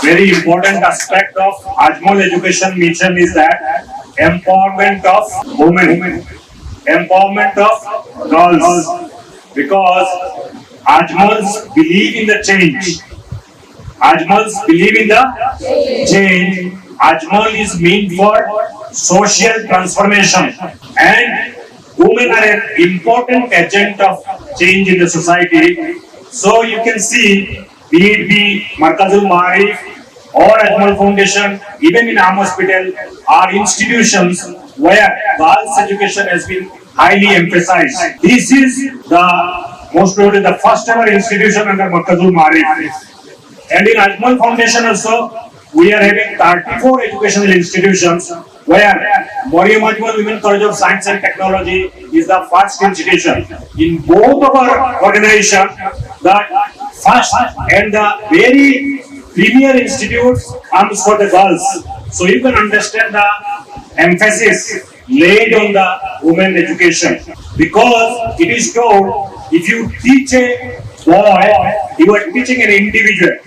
very important aspect of Ajmal education mission is that empowerment of women, empowerment of girls, because Ajmals believe in the change. Ajmals believe in the change. Ajmal is meant for social transformation, and women are an important agent of change in the society. So you can see, be it be Markazul Maarif or AjmalFoundation, even in Am Hospital, are institutions where girls' education has been highly emphasized. This is the most probably the first ever institution under Markazul Maarif. And in AjmalFoundation also, we are having 34 educational institutions where Mariam Ajmal Women College of Science and Technology is the first institution. In both of our organization, the first and the very premier institutes comes for the girls. So you can understand the emphasis laid on the women education, because it is told, if you teach a boy, you are teaching an individual.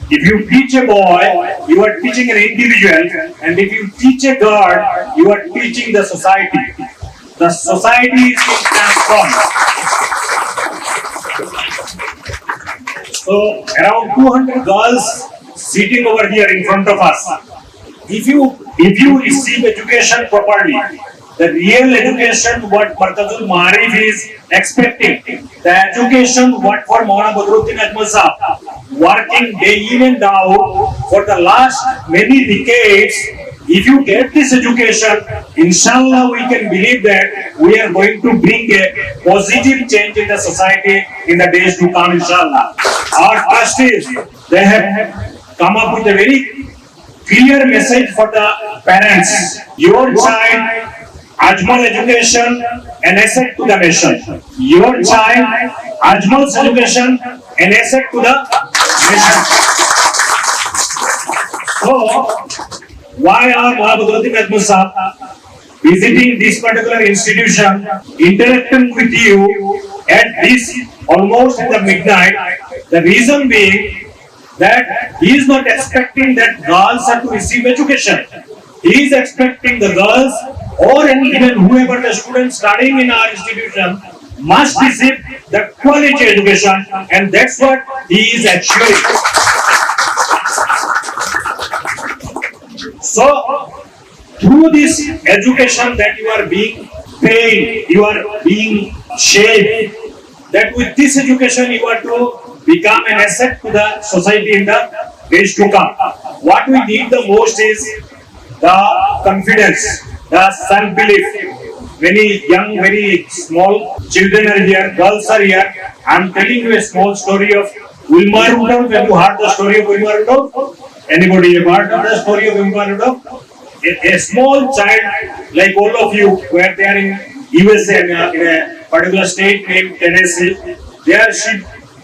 If you teach a boy, you are teaching an individual, and if you teach a girl, you are teaching the society. The society is being transformed. So around 200 girls sitting over here in front of us. If you receive education properly, the real education what Markazul Maarif is expecting, the education what for Maulana Badruddin Ajmal Sahab, working day in and out for the last many decades. If you get this education, inshallah we can believe that we are going to bring a positive change in the society in the days to come, inshallah. Our trustees, they have come up with a very clear message for the parents. Your child, Ajmal education, an asset to the nation. Your child, Ajmal's education, an asset to the nation. So, why are Badruddin Ajmal Sahab visiting this particular institution, interacting with you at this almost in the midnight? The reason being that he is not expecting that girls have to receive education. He is expecting the girls or even whoever the students studying in our institution must receive the quality education, and that's what he is achieving. So, through this education that you are being paid, you are being shaped, that with this education you are to become an asset to the society in the days to come. What we need the most is the confidence, the self-belief. Very young, very small children are here, girls are here. I am telling you a small story of Wilma Rudolph. Have you heard the story of Wilma Rudolph? Anybody have heard of the story of Wilma Rudolph? A small child, like all of you, where they are in USA, in a particular state named Tennessee, there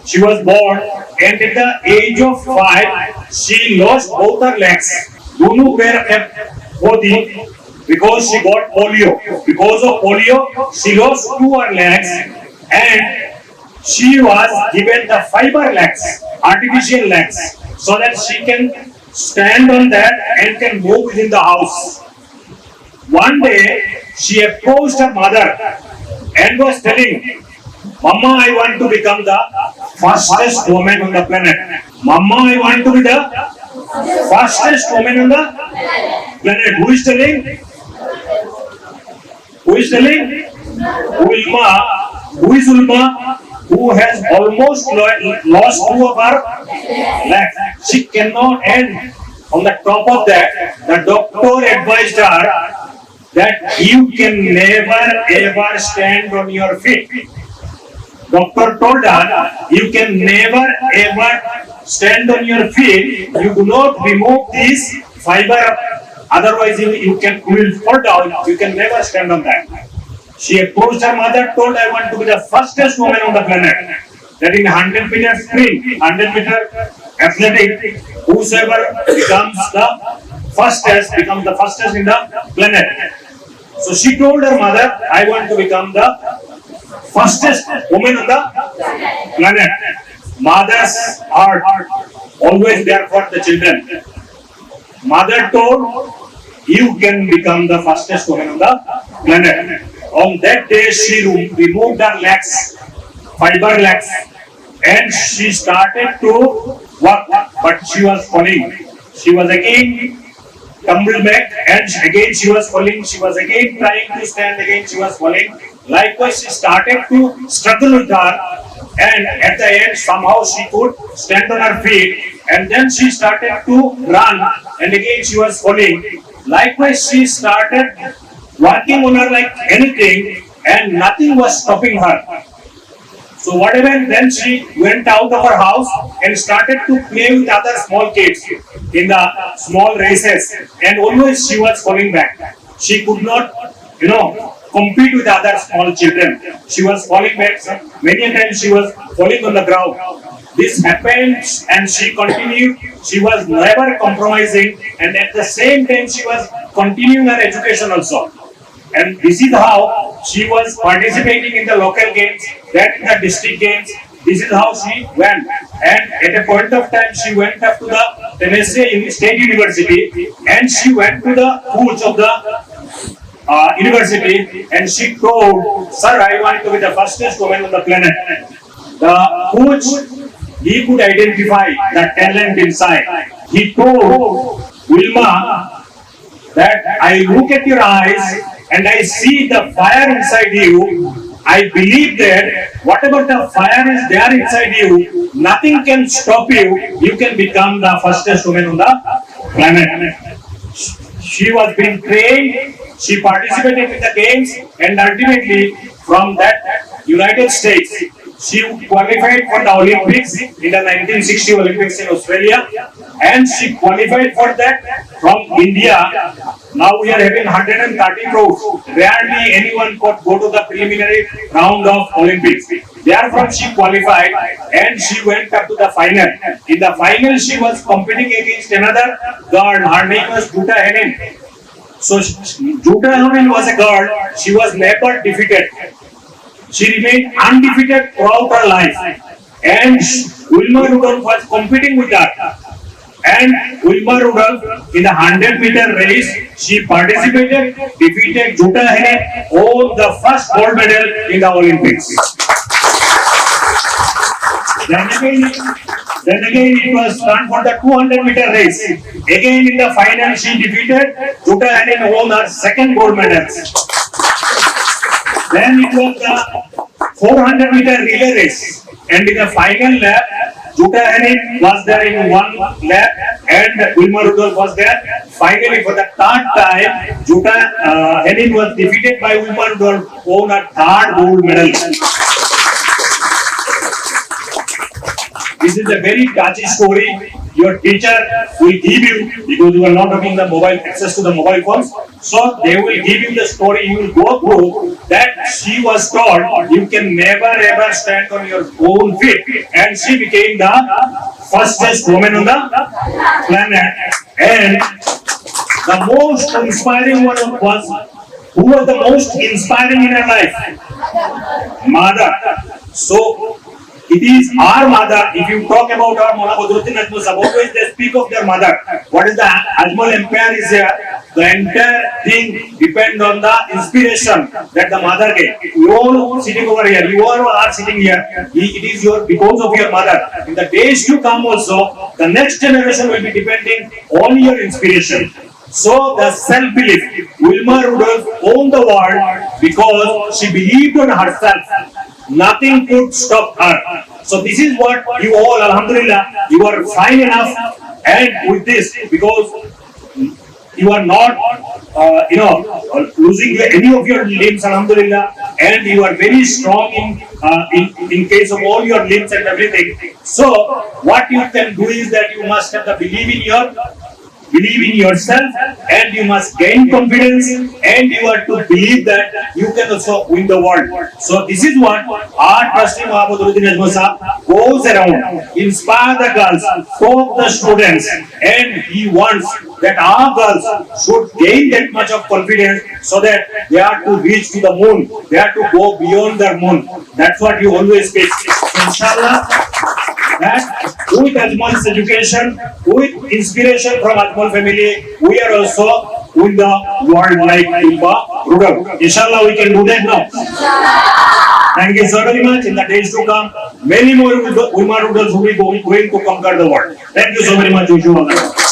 she was born, and at the age of 5, she lost both her legs. Dono pair hoti, because she got polio. Because of polio, she lost 2 her legs, and she was given the fiber legs, artificial legs, so that she can stand on that and can move within the house. One day, she approached her mother and was telling, Mama, I want to become the fastest woman on the planet. Mama, I want to be the fastest woman on the planet. Who is telling? Who is telling? Ulma. Who is Ulma? Who has almost lost 2 of her legs. She cannot end. On the top of that, the doctor advised her that you can never ever stand on your feet. Doctor told her, you can never ever stand on your feet. You do not remove this fiber, otherwise you will fall down. You can never stand on that. She approached her mother, told, I want to be the fastest woman on the planet. That in 100 meter sprint, 100 meter athletic, whosoever becomes the fastest in the planet. So she told her mother, I want to become the fastest woman on the planet. Mother's heart always there for the children. Mother told, you can become the fastest woman on the planet. On that day, she removed her legs, fiber legs, and she started to walk, but she was falling. She was again tumbled back, and again she was falling. She was again trying to stand, again she was falling. Likewise, she started to struggle with her, and at the end, somehow she could stand on her feet, and then she started to run, and again she was falling. Likewise, she started working on her like anything, and nothing was stopping her. So whatever, then she went out of her house and started to play with other small kids in the small races, and always she was falling back. She could not, compete with other small children. She was falling back. Many times she was falling on the ground. This happened, and she continued. She was never compromising, and at the same time she was continuing her education also. And this is how she was participating in the local games, then in the district games. This is how she went. And at a point of time, she went up to the Tennessee State University, and she went to the coach of the university, and she told, "Sir, I want to be the fastest woman on the planet." The coach, he could identify the talent inside. He told Wilma that I look at your eyes and I see the fire inside you. I believe that whatever the fire is there inside you, nothing can stop you. You can become the fastest woman on the planet. She was being trained, she participated in the games, and ultimately from that United States, she qualified for the Olympics in the 1960 Olympics in Australia, and she qualified for that from India. Now we are having 130 crores. Rarely anyone could go to the preliminary round of Olympics. Therefore, she qualified and she went up to the final. In the final, she was competing against another girl. Her name was Jutta Henin. So Jutta Henin was a girl. She was never defeated. She remained undefeated throughout her life. And Wilma Rudolph was competing with her. And Wilma Rudolph, in the 100-meter race, she participated, defeated Jutta Henin, won the first gold medal in the Olympics. Then again it was done for the 200-meter race. Again in the final, she defeated Jutta Henin, won her second gold medal. Then it was the 400-meter relay race, and in the final lap, Jutta Henin was there in one lap, and Wilma Rudolph was there. Finally, for the third time, Jutta Henin was defeated by Wilma Rudolph, won her third gold medal. This is a very touchy story. Your teacher will give you, because you are not having the mobile access to the mobile phones, so they will give you the story. You will go through that. She was told you can never ever stand on your own feet, and she became the fastest woman on the planet. And the most inspiring one was, who was the most inspiring in her life? Mother. So it is our mother. If you talk about our Mona Badruddin Ajmal, always they speak of their mother. What is the Ajmal empire is here? The entire thing depends on the inspiration that the mother gave. You all sitting over here, you all are sitting here. It is because of your mother. In the days to come also, the next generation will be depending on your inspiration. So the self-belief, Wilma Rudolph owned the world because she believed on herself. Nothing could stop her. So this is what you all, alhamdulillah, you are fine enough, and with this, because you are not, losing any of your limbs, alhamdulillah, and you are very strong in case of all your limbs and everything. So what you can do is that you must have the believe in yourself, and you must gain confidence, and you are to believe that you can also win the world. So this is what our trustee Badruddin Ajmal Sahab goes around, inspire the girls, talk the students, and he wants that our girls should gain that much of confidence so that they are to reach to the moon, they are to go beyond the moon. That's what you always say. Inshallah, that with Ajmal's education, with inspiration from Ajmal family, we are also with the world like Imba product. Inshallah, we can do that now. Thank you so very much. In the days to come, many more women will be going to conquer the world. Thank you so very much. Wish you all the best.